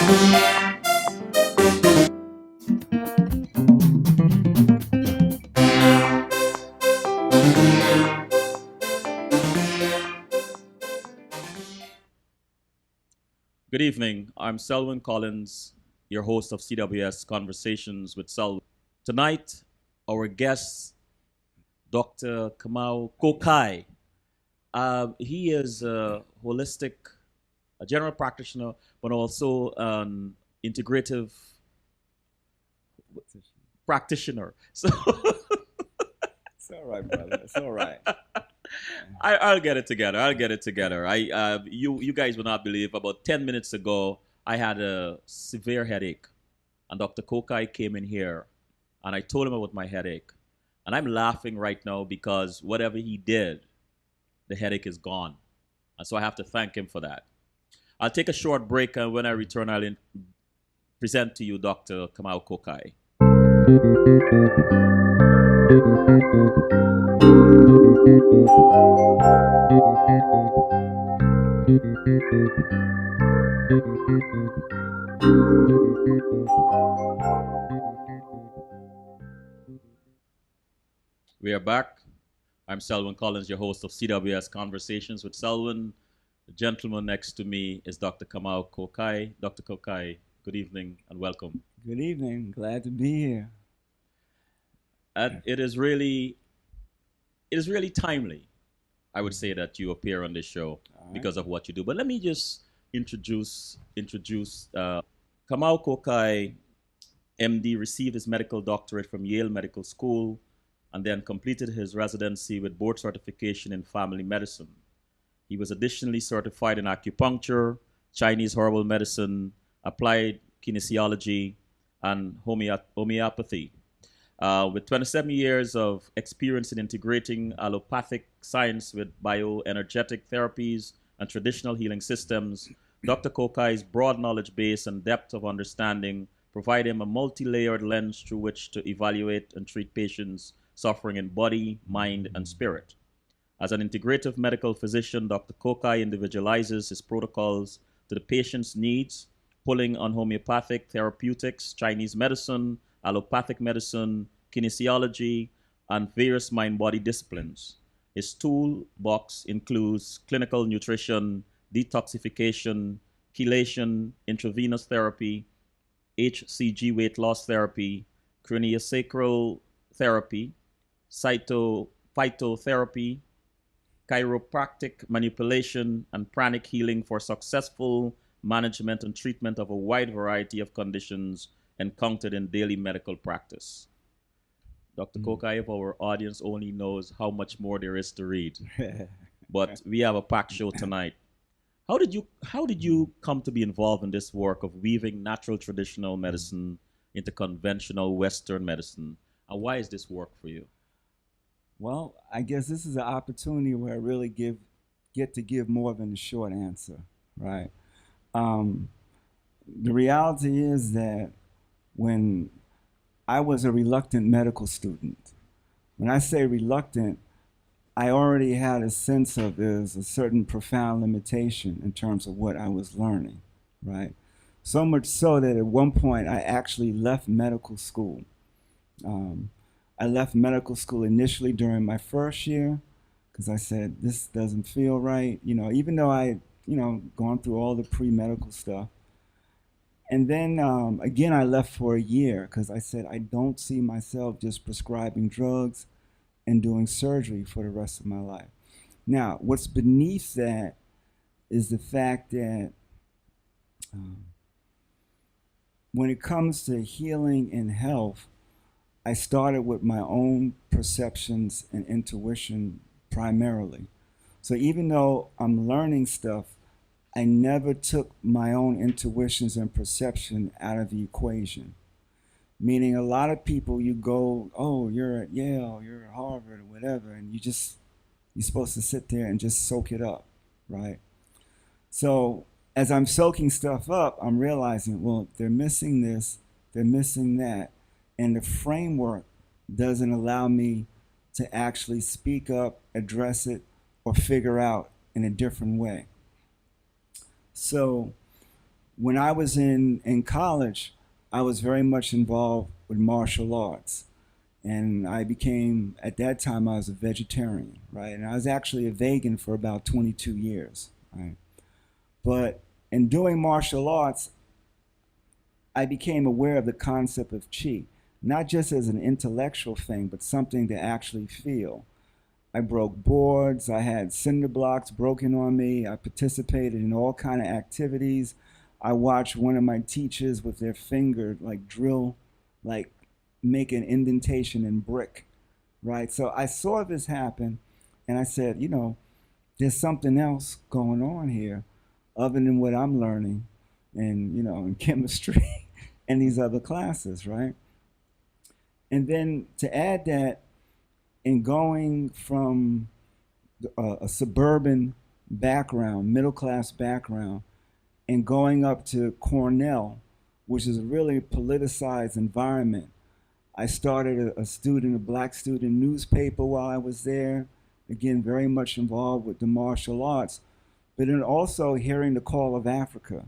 Good evening. I'm Selwyn Collins, your host of CWS Conversations with Selwyn. Tonight, our guest, Dr. Kamau Kokai. He is a holistic, a general practitioner, but also an integrative practitioner. So It's all right, brother. It's all right. I'll get it together. I'll get it together. You guys will not believe. About 10 minutes ago, I had a severe headache, and Dr. Kokai came in here, and I told him about my headache, and I'm laughing right now because whatever he did, the headache is gone, and so I have to thank him for that. I'll take a short break, and when I return, present to you Dr. Kamau Kokai. We are back. I'm Selwyn Collins, your host of CWS Conversations with Selwyn. The gentleman next to me is Dr. Kamau Kokai. Dr. Kokai, good evening and welcome. Good evening. Glad to be here. And it is really timely, I would say, that you appear on this show All right. because of what you do. But let me just introduce Kamau Kokai, MD, received his medical doctorate from Yale Medical School and then completed his residency with board certification in family medicine. He was additionally certified in acupuncture, Chinese herbal medicine, applied kinesiology, and homeopathy. With 27 years of experience in integrating allopathic science with bioenergetic therapies and traditional healing systems, Dr. Kokai's broad knowledge base and depth of understanding provide him a multi-layered lens through which to evaluate and treat patients suffering in body, mind, and spirit. As an integrative medical physician, Dr. Kokai individualizes his protocols to the patient's needs, pulling on homeopathic therapeutics, Chinese medicine, allopathic medicine, kinesiology, and various mind-body disciplines. His toolbox includes clinical nutrition, detoxification, chelation, intravenous therapy, HCG weight loss therapy, craniosacral therapy, phytotherapy, chiropractic manipulation, and pranic healing for successful management and treatment of a wide variety of conditions encountered in daily medical practice. Dr. Kokai, if our audience only knows how much more there is to read, but we have a packed show tonight. How did you come to be involved in this work of weaving natural traditional medicine into conventional Western medicine? And why is this work for you? Well, I guess this is an opportunity where I really get to give more than a short answer, right? Um, the reality is that when I was a reluctant medical student, when I say reluctant, I already had a sense of there's a certain profound limitation in terms of what I was learning, right? So much so that at one point I actually left medical school. Um, I left medical school initially during my first year because I said, this doesn't feel right, even though gone through all the pre-medical stuff. And then again, I left for a year because I said, I don't see myself just prescribing drugs and doing surgery for the rest of my life. Now, what's beneath that is the fact that um, when it comes to healing and health, I started with my own perceptions and intuition primarily. So even though I'm learning stuff, I never took my own intuitions and perception out of the equation. Meaning a lot of people, you go, oh, you're at Yale, you're at Harvard or whatever, and you're supposed to sit there and just soak it up, right? So as I'm soaking stuff up, I'm realizing, well, they're missing this, they're missing that, and the framework doesn't allow me to actually speak up, address it, or figure out in a different way. So When I was in college, I was very much involved with martial arts. And I became, at that time, I was a vegetarian, right? And I was actually a vegan for about 22 years, right? But in doing martial arts, I became aware of the concept of chi, not just as an intellectual thing, but something to actually feel. I broke boards, I had cinder blocks broken on me, I participated in all kind of activities. I watched one of my teachers with their finger like drill, like make an indentation in brick, right? So I saw this happen and I said, you know, there's something else going on here other than what I'm learning and, you know, in chemistry and these other classes, right? And then to add that, in going from a suburban background, middle class background, and going up to Cornell, which is a really politicized environment. I started a black student newspaper while I was there. Again, very much involved with the martial arts, but then also hearing the call of Africa,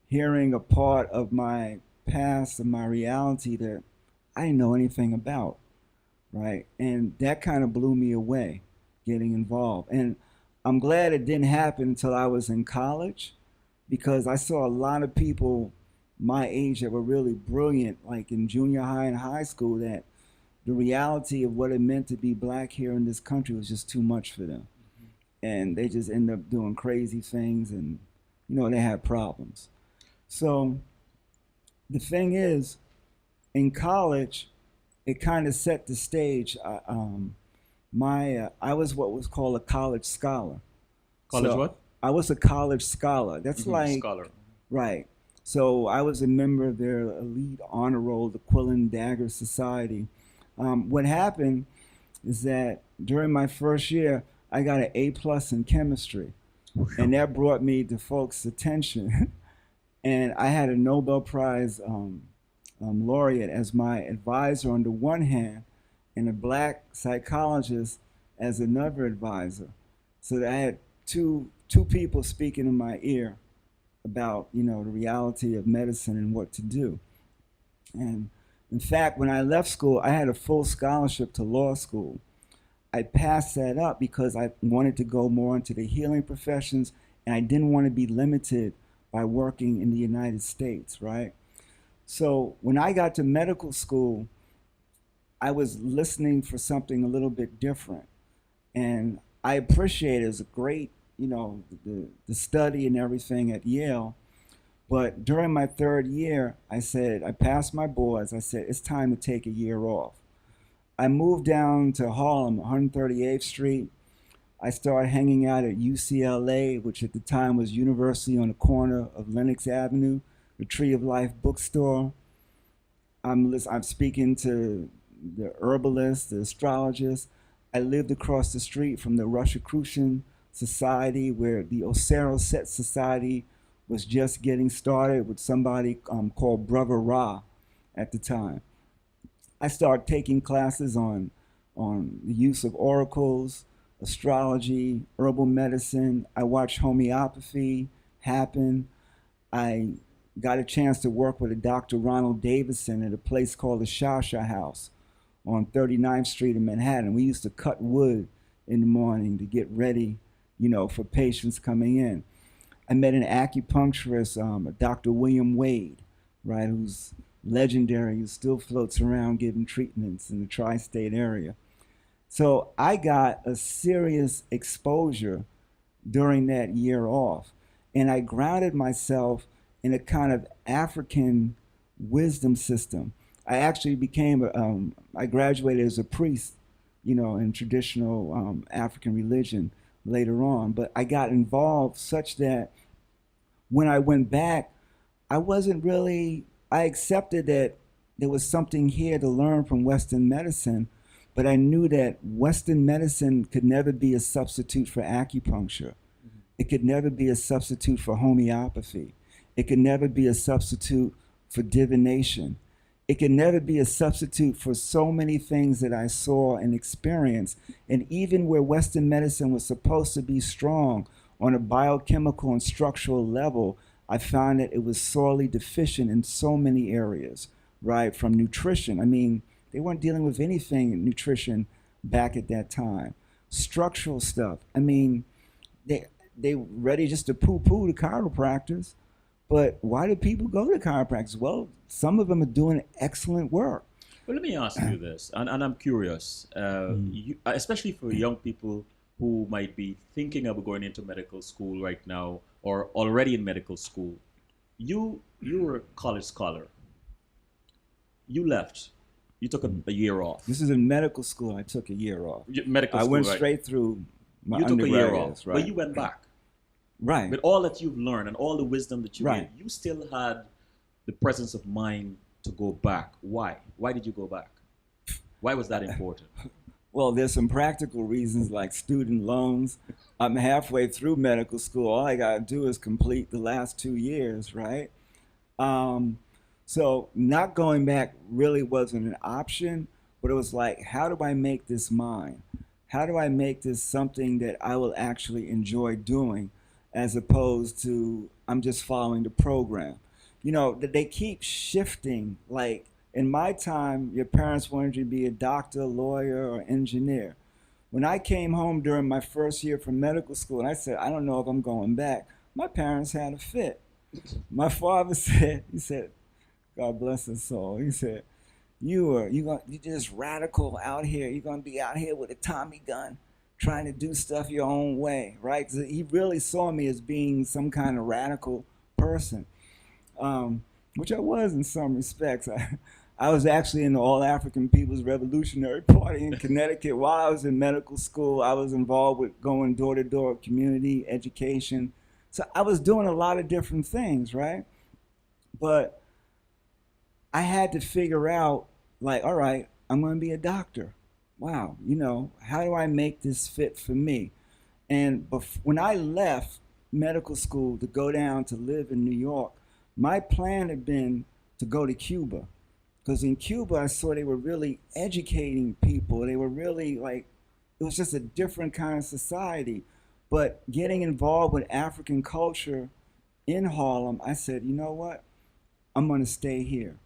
hearing a part of my past and my reality that I didn't know anything about, right? And that kind of blew me away, getting involved. And I'm glad it didn't happen until I was in college, because I saw a lot of people my age that were really brilliant, like in junior high and high school, that the reality of what it meant to be black here in this country was just too much for them. And they just end up doing crazy things and, you know, they had problems. So the thing is, in college, it kind of set the stage. I was what was called a college scholar. College So what? I was a college scholar. That's like, Scholar. right. So I was a member of their elite honor roll, the Quill and Dagger Society. What happened is that during my first year, I got an A plus in chemistry, and that brought me to folks' attention. And I had a Nobel Prize laureate as my advisor on the one hand, and a black psychologist as another advisor. So that I had two people speaking in my ear about, you know, the reality of medicine and what to do. And in fact, when I left school, I had a full scholarship to law school. I passed that up because I wanted to go more into the healing professions, and I didn't want to be limited by working in the United States, right? So when I got to medical school, I was listening for something a little bit different. And I appreciate it. It was a great, you know, the study and everything at Yale. But during my third year, I passed my boards. I said, it's time to take a year off. I moved down to Harlem, 138th Street. I started hanging out at UCLA, which at the time was University on the corner of Lenox Avenue, the Tree of Life bookstore. I'm speaking to the herbalists, the astrologists. I lived across the street from the Rosicrucian Society, where the Osero Set Society was just getting started with somebody called Brother Ra at the time. I started taking classes on the use of oracles, astrology, herbal medicine. I watched homeopathy happen. I got a chance to work with a Dr. Ronald Davison at a place called the Shasha House on 39th Street in Manhattan. We used to cut wood in the morning to get ready, you know, for patients coming in. I met an acupuncturist, Dr. William Wade, right, who's legendary, who still floats around giving treatments in the tri-state area. So I got a serious exposure during that year off, and I grounded myself in a kind of African wisdom system. I actually I graduated as a priest, you know, in traditional African religion later on, but I got involved such that when I went back, I accepted that there was something here to learn from Western medicine, but I knew that Western medicine could never be a substitute for acupuncture. It could never be a substitute for homeopathy. It could never be a substitute for divination. It could never be a substitute for so many things that I saw and experienced. And even where Western medicine was supposed to be strong on a biochemical and structural level, I found that it was sorely deficient in so many areas, right? From nutrition. I mean, they weren't dealing with anything in nutrition back at that time. Structural stuff. I mean, they they ready just to poo-poo the chiropractors, but why do people go to chiropractors? Well, some of them are doing excellent work. Well, let me ask you this, and I'm curious, especially for young people who might be thinking of going into medical school right now or already in medical school. You were a college scholar. You left. You took a year off. This is in medical school. I took a year off. Medical I school, went right? straight through my You took a year undergrad off, years, right? but you went back. Right. With all that you've learned and all the wisdom that you Right. gained, you still had the presence of mind to go back. Why? Why did you go back? Why was that important? Well, there's some practical reasons like student loans. I'm halfway through medical school. All I got to do is complete the last 2 years, right? Um, so not going back really wasn't an option, but it was like, how do I make this mine? How do I make this something that I will actually enjoy doing as opposed to I'm just following the program? You know, they keep shifting. Like in my time, your parents wanted you to be a doctor, lawyer, or engineer. When I came home during my first year from medical school and I said, I don't know if I'm going back, my parents had a fit. My father said, he said, God bless his soul. He said, you just radical out here. You're gonna be out here with a Tommy gun, trying to do stuff your own way, right? So he really saw me as being some kind of radical person, which I was in some respects. I was actually in the All African People's Revolutionary Party in Connecticut while I was in medical school. I was involved with going door to door, community education. So I was doing a lot of different things, right? But I had to figure out, like, all right, I'm going to be a doctor. Wow, how do I make this fit for me? And when I left medical school to go down to live in New York, my plan had been to go to Cuba. Because in Cuba, I saw they were really educating people. They were really like, it was just a different kind of society. But getting involved with African culture in Harlem, I said, you know what? I'm going to stay here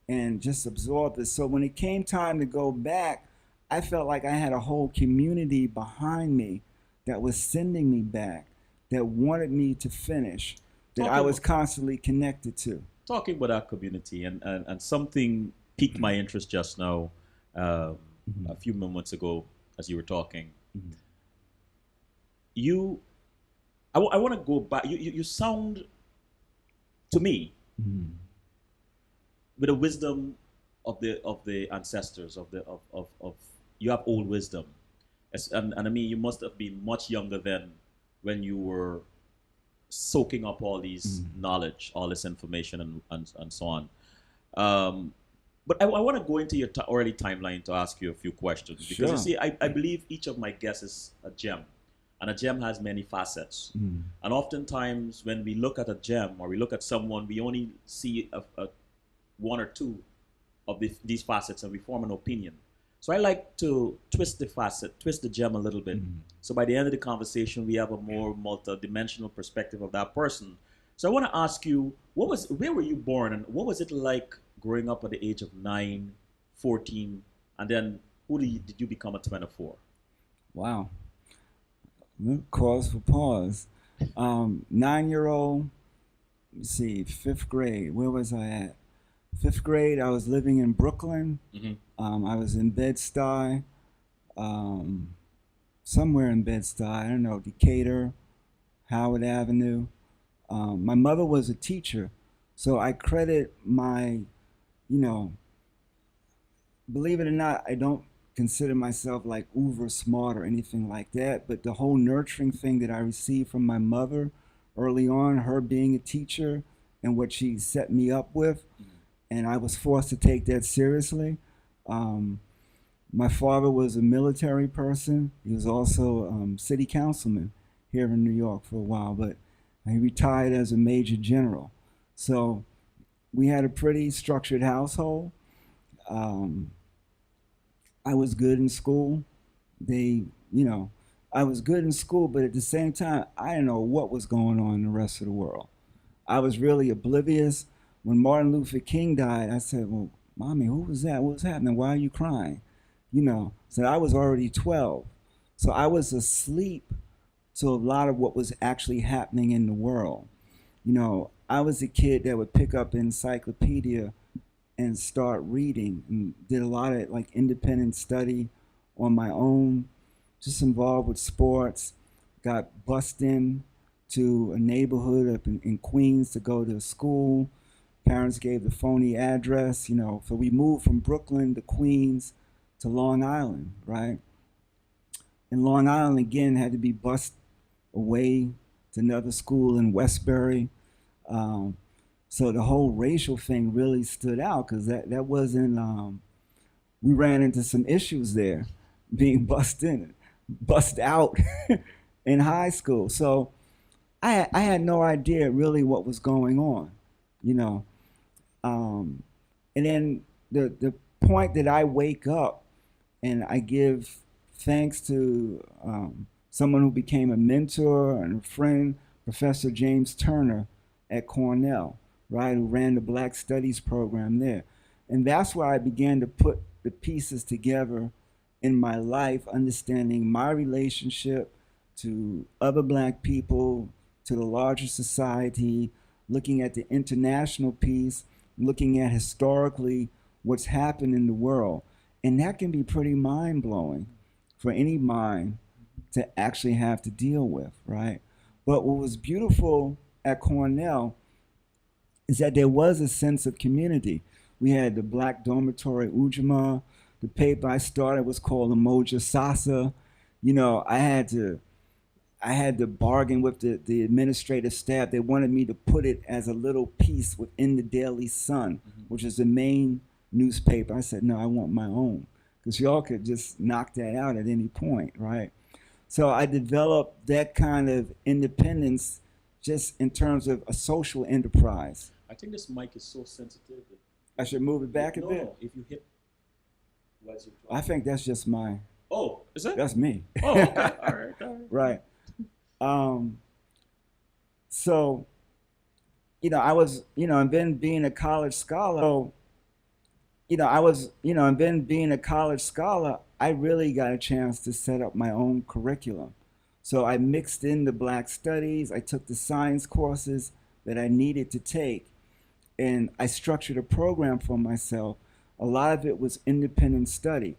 and just absorb this. So when it came time to go back, I felt like I had a whole community behind me that was sending me back, that wanted me to finish, that I was constantly connected to. Talking about our community, and something piqued my interest just now, a few moments ago as you were talking. I want to go back. You sound to me with the wisdom of the ancestors of you have old wisdom, and I mean you must have been much younger than when you were soaking up all these knowledge, all this information, and so on. But I want to go into your early timeline to ask you a few questions because Sure. you see, I believe each of my guests is a gem, and a gem has many facets. And oftentimes, when we look at a gem or we look at someone, we only see one or two of these facets, and we form an opinion. So I like to twist the gem a little bit. So by the end of the conversation, we have a more multi-dimensional perspective of that person. So I want to ask you, where were you born, and what was it like growing up at the age of 9, 14, and then who did you become at 24? Wow. Cause for pause. 9-year-old, let's see, 5th grade. Where was I at? 5th grade, I was living in Brooklyn. I was in Bed-Stuy, somewhere in Bed-Stuy, I don't know, Decatur, Howard Avenue. My mother was a teacher, so I credit my, believe it or not, I don't consider myself like uber smart or anything like that, but the whole nurturing thing that I received from my mother early on, her being a teacher and what she set me up with, and I was forced to take that seriously. My father was a military person. He was also city councilman here in New York for a while, but he retired as a major general. So we had a pretty structured household. I was good in school. I was good in school, but at the same time, I didn't know what was going on in the rest of the world. I was really oblivious. When Martin Luther King died, I said, well, Mommy, who was that? What was happening? Why are you crying? You know, so I was already 12. So I was asleep to a lot of what was actually happening in the world. You know, I was a kid that would pick up an encyclopedia and start reading and did a lot of like independent study on my own, just involved with sports, got bussed in to a neighborhood up in Queens to go to school. Parents gave the phony address, you know, so we moved from Brooklyn to Queens to Long Island, right? And Long Island again had to be bussed away to another school in Westbury. Um, so the whole racial thing really stood out because that wasn't, we ran into some issues there being bust out in high school. So I had no idea really what was going on, you know. Um, and then the point that I wake up and I give thanks to someone who became a mentor and a friend, Professor James Turner at Cornell, right, who ran the Black Studies program there. And that's where I began to put the pieces together in my life, understanding my relationship to other black people, to the larger society, looking at the international piece, looking at historically what's happened in the world. And that can be pretty mind blowing for any mind to actually have to deal with, right? But what was beautiful at Cornell is that there was a sense of community. We had the Black Dormitory Ujima. The paper I started was called Emoja Sasa. You know, I had to bargain with the administrative staff. They wanted me to put it as a little piece within the Daily Sun, which is the main newspaper. I said, no, I want my own, because y'all could just knock that out at any point, right? So I developed that kind of independence just in terms of a social enterprise. I think this mic is so sensitive. I should move it back a bit? No, if you hit, what's your I think that's just my, Oh, is it? that's me. Oh, okay. All right. All right. Right. So, you know, I was, you know, and then being a college scholar, so, you know, I was, you know, and then being a college scholar, I really got a chance to set up my own curriculum. So I mixed in the Black Studies, I took the science courses that I needed to take, and I structured a program for myself. A lot of it was independent study.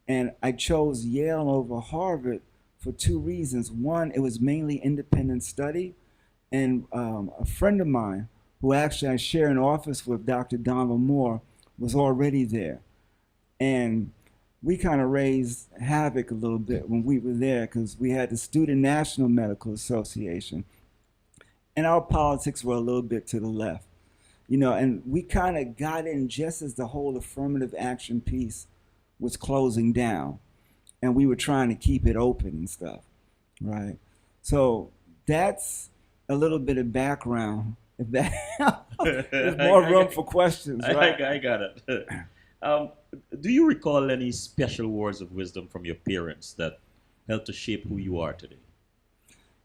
And I chose Yale over Harvard for two reasons. One, it was mainly independent study. And a friend of mine, who actually I share an office with, Dr. Donald Moore, was already there. And we kind of raised havoc a little bit when we were there because we had the Student National Medical Association. And our politics were a little bit to the left. You know, and we kind of got in just as the whole affirmative action piece was closing down, and we were trying to keep it open and stuff, right? So that's a little bit of background. If that there's more room for questions, right? I got it. Um, do you recall any special words of wisdom from your parents that helped to shape who you are today?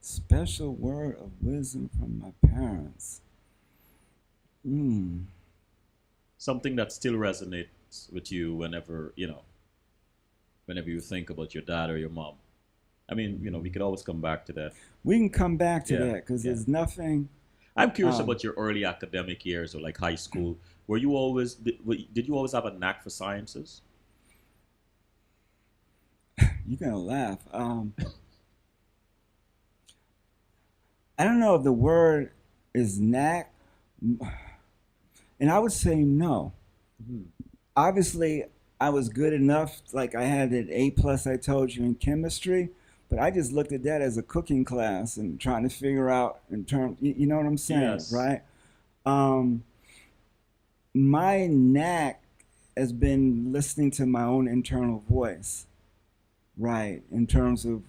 Special word of wisdom from my parents. Something that still resonates with you whenever, whenever you think about your dad or your mom. I mean, we could always come back to that. We can come back to Yeah, that because yeah. there's nothing. I'm curious about your early academic years or like high school. Were you always, did you always have a knack for sciences? You're gonna laugh. I don't know if the word is knack, and I would say no. Mhm. Obviously, I was good enough. Like I had an A plus I told you in chemistry, but I just looked at that as a cooking class and trying to figure out in terms. You know what I'm saying, Yes. right? My knack has been listening to my own internal voice, right? In terms of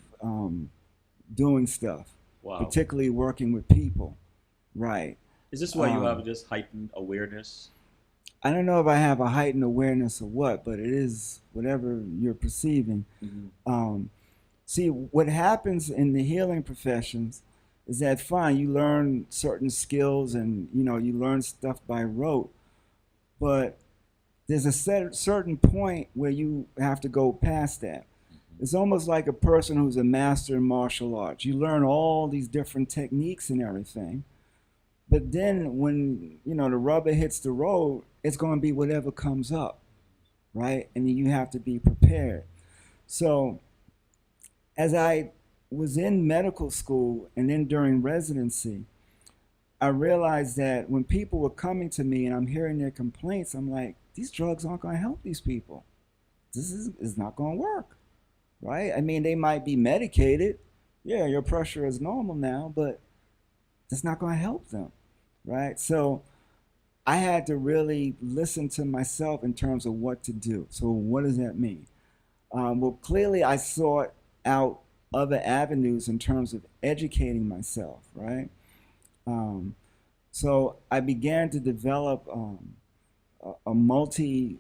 doing stuff, Wow. particularly working with people, right? Is this why you have Um, this heightened awareness? I don't know if I have a heightened awareness of what, but it is whatever you're perceiving. Mhm. See, what happens in the healing professions is that fine, you learn certain skills and you learn stuff by rote, but there's a certain point where you have to go past that. It's almost like a person who's a master in martial arts. You learn all these different techniques and everything, but then when the rubber hits the road, it's going to be whatever comes up, right? And you have to be prepared. So as I was in medical school and then during residency, I realized that when people were coming to me and I'm hearing their complaints, I'm like, these drugs aren't going to help these people. This is not going to work, right? I mean, they might be medicated. Yeah, your pressure is normal now, but that's not going to help them, right? So I had to really listen to myself in terms of what to do. So what does that mean? Well, clearly I sought out other avenues in terms of educating myself, right? So I began to develop a multi-modality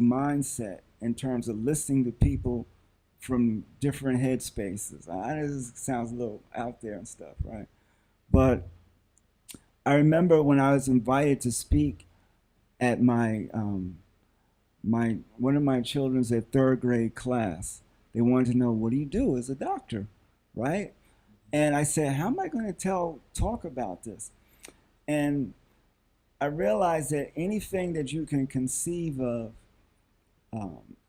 mindset in terms of listening to people from different headspaces. I know this sounds a little out there and stuff, right? But I remember when I was invited to speak at my one of my children's at third grade class. They wanted to know, what do you do as a doctor, right? And I said, how am I going to talk about this? And I realized that anything that you can conceive of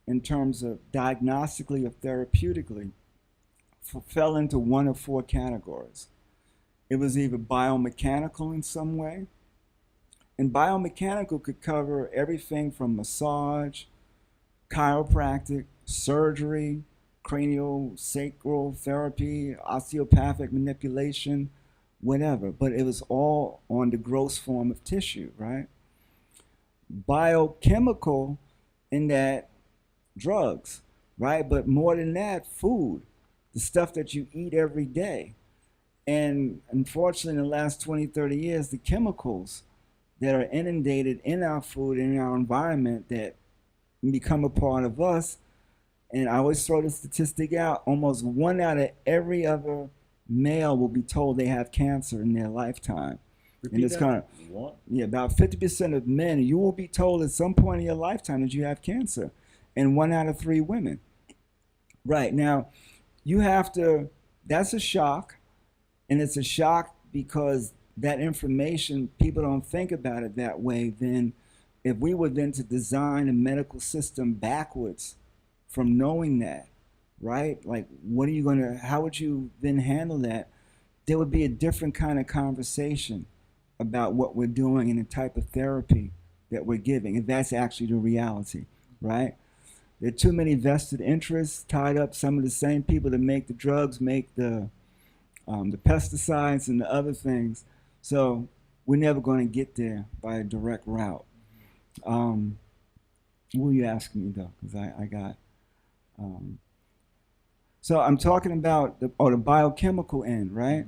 in terms of diagnostically or therapeutically fell into one of four categories. It was either biomechanical in some way, and biomechanical could cover everything from massage, chiropractic, surgery, craniosacral therapy, osteopathic manipulation, whatever. But it was all on the gross form of tissue, right? Biochemical in that drugs, right? But more than that, food, the stuff that you eat every day. And unfortunately, in the last 20, 30 years, the chemicals that are inundated in our food and in our environment that become a part of us. And I always throw the statistic out, almost 1 out of every other male will be told they have cancer in their lifetime. Repeat and it's that. kind of, What? yeah, about 50% of men, you will be told at some point in your lifetime that you have cancer. And 1 out of 3 women. Right, now, you have to, that's a shock. And it's a shock because that information, people don't think about it that way. Then if we were then to design a medical system backwards from knowing that, right? Like, what are you going to, how would you then handle that? There would be a different kind of conversation about what we're doing and the type of therapy that we're giving, if that's actually the reality, right? There are too many vested interests tied up. Some of the same people that make the drugs make the pesticides and the other things. So we're never going to get there by a direct route. What were you asking me though? Because I got. So I'm talking about the biochemical end, right?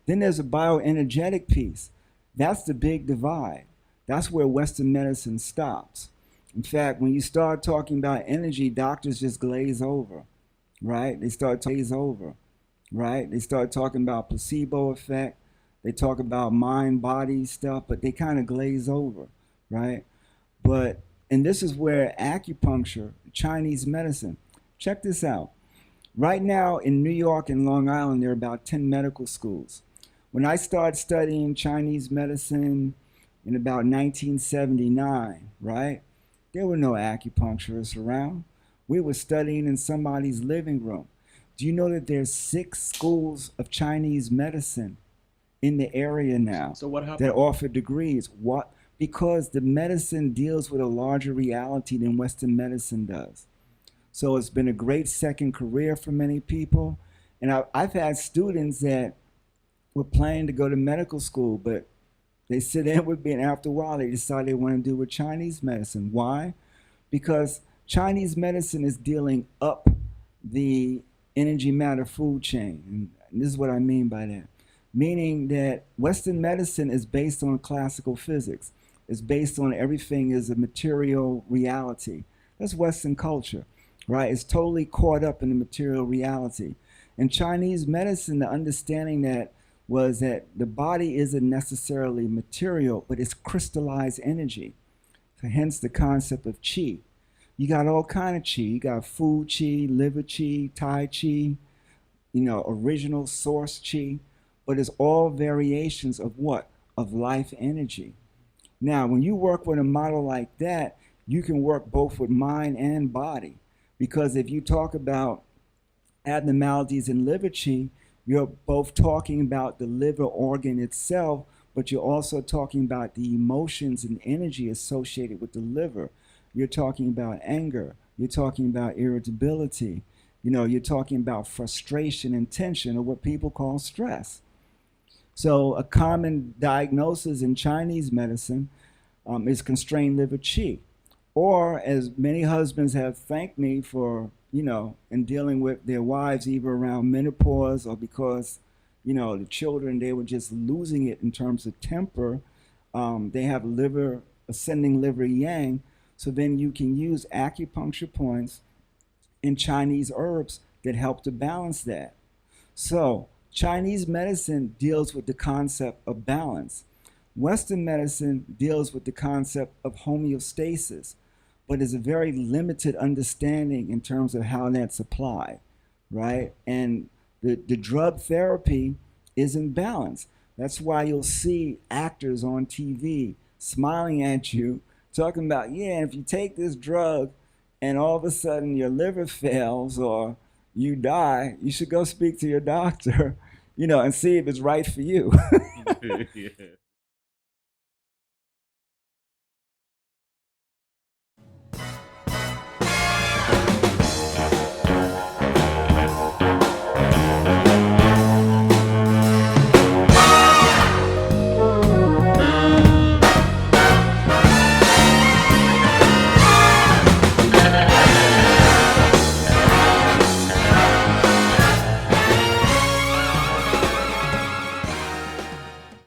Then there's a bioenergetic piece. That's the big divide. That's where Western medicine stops. In fact, when you start talking about energy, doctors just glaze over, right? They start to glaze over, right? They start talking about placebo effect. They talk about mind, body stuff, but they kind of glaze over, right? But, and this is where acupuncture, Chinese medicine, check this out. Right now in New York and Long Island, there are about 10 medical schools. When I started studying Chinese medicine in about 1979, right? There were no acupuncturists around. We were studying in somebody's living room. Do you know that there's 6 schools of Chinese medicine in the area now So what happened? that offer degrees? What? Because the medicine deals with a larger reality than Western medicine does. So it's been a great second career for many people. And I've had students that were planning to go to medical school, but they sit in with me, and after a while, they decide they want to do with Chinese medicine. Why? Because Chinese medicine is dealing up the energy matter food chain. And this is what I mean by that. Meaning that Western medicine is based on classical physics. It's based on everything is a material reality. That's Western culture, right? It's totally caught up in the material reality. In Chinese medicine, the understanding that was that the body isn't necessarily material, but it's crystallized energy. So hence the concept of qi. You got all kind of qi. You got food qi, liver qi, tai qi, original source qi, but it's all variations of what? Of life energy. Now, when you work with a model like that, you can work both with mind and body. Because if you talk about abnormalities in liver qi, you're both talking about the liver organ itself, but you're also talking about the emotions and energy associated with the liver. You're talking about anger. You're talking about irritability. You're talking about frustration and tension, or what people call stress. So a common diagnosis in Chinese medicine is constrained liver qi. Or, as many husbands have thanked me for, in dealing with their wives, either around menopause or because, the children, they were just losing it in terms of temper. They have ascending liver yang. So then you can use acupuncture points and Chinese herbs that help to balance that. So Chinese medicine deals with the concept of balance. Western medicine deals with the concept of homeostasis, but it's a very limited understanding in terms of how that's applied, right? And the drug therapy is in balance. That's why you'll see actors on TV smiling at you, talking about, yeah, if you take this drug and all of a sudden your liver fails or you die, you should go speak to your doctor, and see if it's right for you. Yeah.